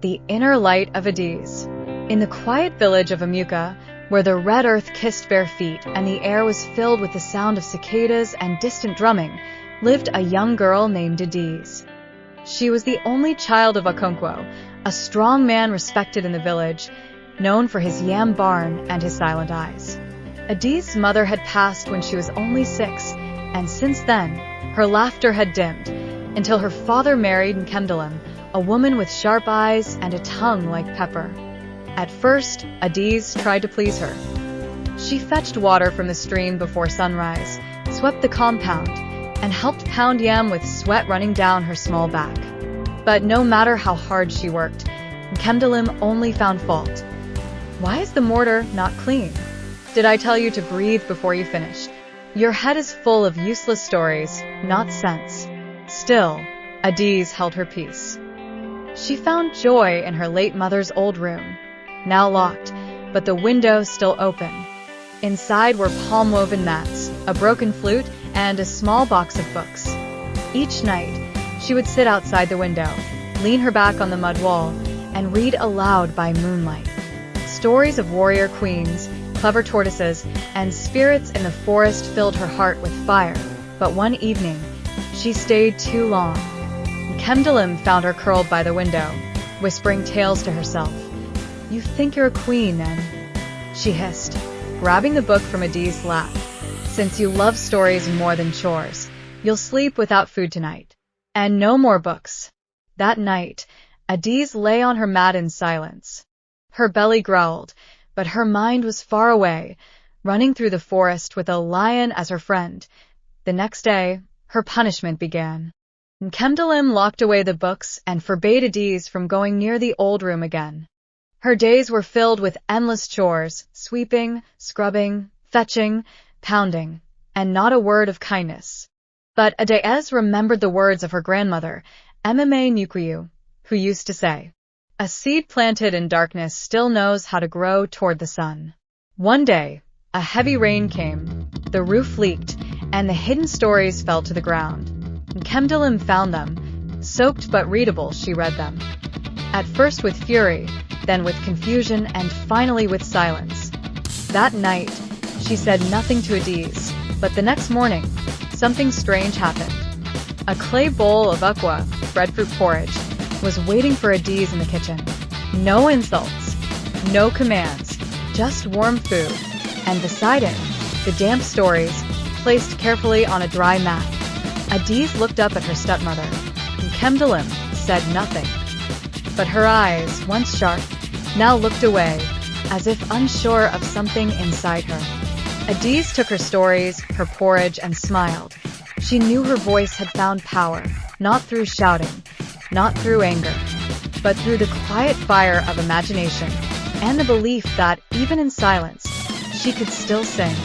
the inner light of Adezee. In the quiet village of Amuka, where the red earth kissed bare feet and the air was filled with the sound of cicadas and distant drumming, lived a young girl named Adezee. She was the only child of Okonkwo, a strong man respected in the village, known for his yam barn and his silent eyes. Adezee's mother had passed when she was only 6, and since then, her laughter had dimmed, until her father married Nkemdalim, a woman with sharp eyes and a tongue like pepper. At first, Adezee tried to please her. She fetched water from the stream before sunrise, swept the compound, and helped pound yam with sweat running down her small back. But no matter how hard she worked, Nkemdalim only found fault. "Why is the mortar not clean? Did I tell you to breathe before you finish? Your head is full of useless stories, not sense." Still, Adezee held her peace. She found joy in her late mother's old room, now locked, but the window still open. Inside were palm-woven mats, a broken flute, and a small box of books. Each night, she would sit outside the window, lean her back on the mud wall, and read aloud by moonlight. Stories of warrior queens, clever tortoises, and spirits in the forest filled her heart with fire. But one evening, she stayed too long. Nkemdalim found her curled by the window, whispering tales to herself. "You think you're a queen, and—" she hissed, grabbing the book from Adezee's lap. "Since you love stories more than chores, you'll sleep without food tonight. And no more books." That night, Adezee lay on her mat in silence. Her belly growled, but her mind was far away, running through the forest with a lion as her friend. The next day, her punishment began. Nkemdalim locked away the books and forbade Adezee from going near the old room again. Her days were filled with endless chores, sweeping, scrubbing, fetching, pounding, and not a word of kindness. But Adezee remembered the words of her grandmother, Mma Nukuyu, who used to say, "A seed planted in darkness still knows how to grow toward the sun." One day, a heavy rain came, the roof leaked, and the hidden stories fell to the ground. Nkemdalim found them. Soaked but readable, she read them. At first with fury, then with confusion, and finally with silence. That night, she said nothing to Adezee, but the next morning, something strange happened. A clay bowl of ukwa, breadfruit porridge, was waiting for Adezee in the kitchen. No insults, no commands, just warm food, and beside it, the damp stories, placed carefully on a dry mat. Adezee looked up at her stepmother, and Nkemdalim said nothing. But her eyes, once sharp, now looked away, as if unsure of something inside her. Adezee took her stories, her porridge, and smiled. She knew her voice had found power, not through shouting, not through anger, but through the quiet fire of imagination and the belief that, even in silence, she could still sing.